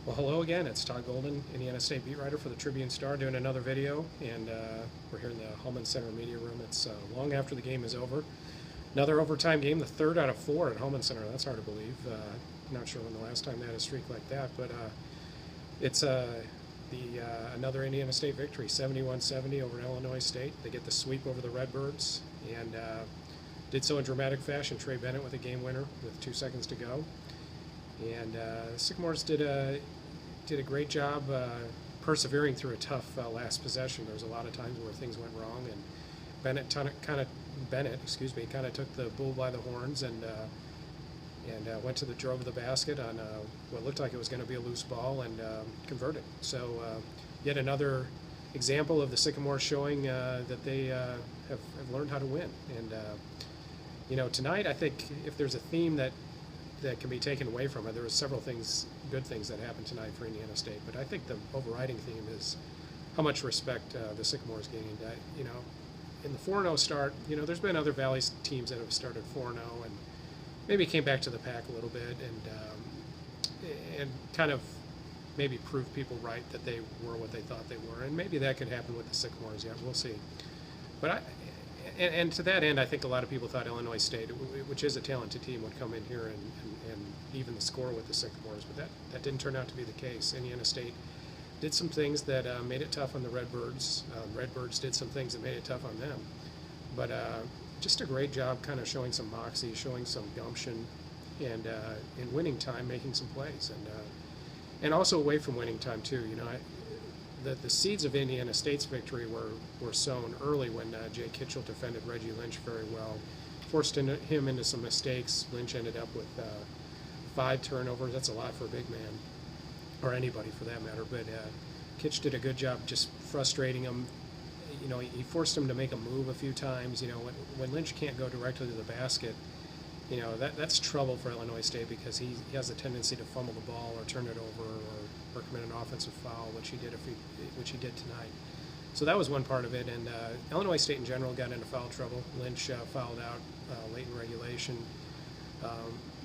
Well, hello again. It's Todd Golden, Indiana State beat writer for the Tribune-Star, doing another video, and we're here in the Hellman Center media room. It's long after the game is over. Another overtime game, the third out of four at Hellman Center. That's hard to believe. Not sure when the last time they had a streak like that, but it's another Indiana State victory, 71-70 over Illinois State. They get the sweep over the Redbirds, and did so in dramatic fashion. Trey Bennett with a game winner with 2 seconds to go. And Sycamores did a great job persevering through a tough last possession. There was a lot of times where things went wrong, and Bennett kind of took the bull by the horns and went to the drove the basket on what looked like it was going to be a loose ball and converted. So yet another example of the Sycamores showing that they have learned how to win. And tonight I think if there's a theme that can be taken away from it, there were several good things that happened tonight for Indiana State, but I think the overriding theme is how much respect the Sycamores gained. In the 4-0 start, there's been other Valley teams that have started 4-0 and maybe came back to the pack a little bit and kind of maybe proved people right that they were what they thought they were, and maybe that could happen with the Sycamores yet. We'll see. But And to that end, I think a lot of people thought Illinois State, which is a talented team, would come in here and even the score with the Sycamores, but that didn't turn out to be the case. Indiana State did some things that made it tough on the Redbirds. Redbirds did some things that made it tough on them. But just a great job kind of showing some moxie, showing some gumption, and in winning time, making some plays. And also away from winning time, too. The seeds of Indiana State's victory were sown early when Jay Kitchell defended Reggie Lynch very well, forced him into some mistakes. Lynch ended up with 5 turnovers. That's a lot for a big man, or anybody for that matter. But Kitch did a good job just frustrating him. He forced him to make a move a few times. When Lynch can't go directly to the basket, that's trouble for Illinois State, because he has a tendency to fumble the ball or turn it over or commit an offensive foul, which he did tonight. So that was one part of it. And Illinois State in general got into foul trouble. Lynch fouled out late in regulation.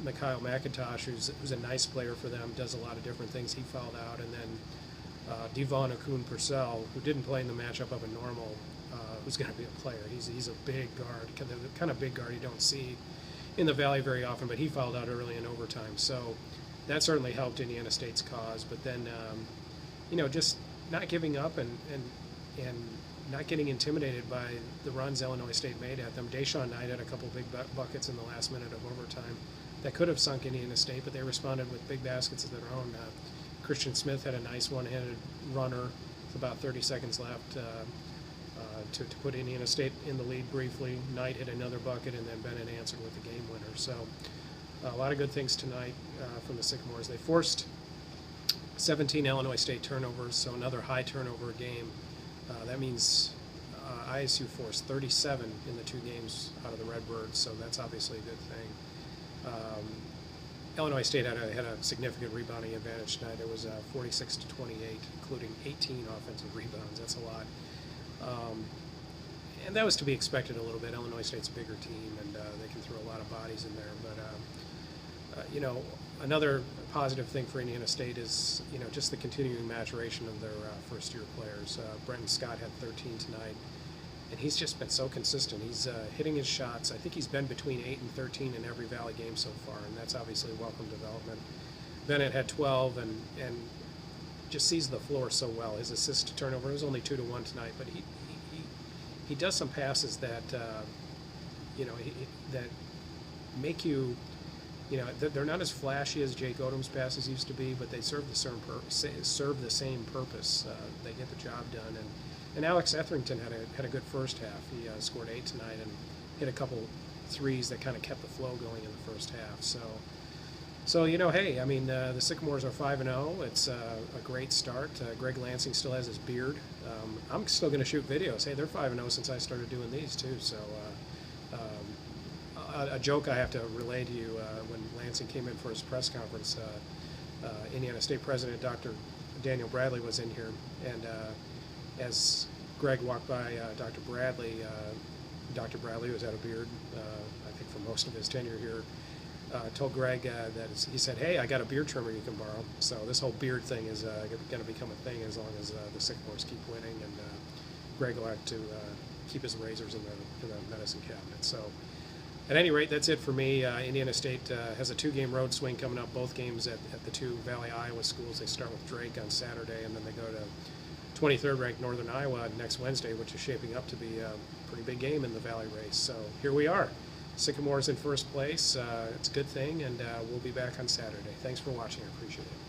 Mikhail McIntosh, who's a nice player for them, does a lot of different things. He fouled out, and then Devon Akun-Purcell, who didn't play in the matchup of a normal, who's going to be a player. He's a big guard, the kind of big guard you don't see in the Valley very often, but he fouled out early in overtime. So that certainly helped Indiana State's cause. But then, just not giving up and not getting intimidated by the runs Illinois State made at them. Deshaun Knight had a couple big buckets in the last minute of overtime that could have sunk Indiana State, but they responded with big baskets of their own. Christian Smith had a nice one-handed runner with about 30 seconds left to put Indiana State in the lead briefly. Knight hit another bucket, and then Bennett answered with the game winner. So a lot of good things tonight from the Sycamores. They forced 17 Illinois State turnovers, so another high turnover game. That means ISU forced 37 in the 2 games out of the Redbirds, so that's obviously a good thing. Illinois State had a significant rebounding advantage tonight. It was 46-28, including 18 offensive rebounds. That's a lot. And that was to be expected a little bit. Illinois State's a bigger team, and they can throw a lot of bodies in there. But, another positive thing for Indiana State is, just the continuing maturation of their first-year players. Brenton Scott had 13 tonight, and he's just been so consistent. He's hitting his shots. I think he's been between 8 and 13 in every Valley game so far, and that's obviously a welcome development. Bennett had 12 and just sees the floor so well. His assist to turnover, it was only 2-1 tonight, but he does some passes that that make you, they're not as flashy as Jake Odom's passes used to be, but they serve the same purpose. They get the job done, and Alex Etherington had a good first half. He scored 8 tonight and hit a couple threes that kind of kept the flow going in the first half. So hey, I mean, the Sycamores are 5-0. It's a great start. Greg Lansing still has his beard. I'm still going to shoot videos. Hey, they're 5-0 since I started doing these too. So a joke I have to relay to you, when Lansing came in for his press conference, Indiana State President Dr. Daniel Bradley was in here, and as Greg walked by Dr. Bradley, who has had a beard, I think for most of his tenure here, told Greg he said, hey, I got a beard trimmer you can borrow. So this whole beard thing is going to become a thing as long as the Sycamores keep winning, and Greg will have to keep his razors in the medicine cabinet. So at any rate, that's it for me. Indiana State has a 2-game road swing coming up, both games at the 2 Valley Iowa schools. They start with Drake on Saturday, and then they go to 23rd ranked Northern Iowa next Wednesday, which is shaping up to be a pretty big game in the Valley race. So here we are. Sycamores in first place. It's a good thing, and we'll be back on Saturday. Thanks for watching. I appreciate it.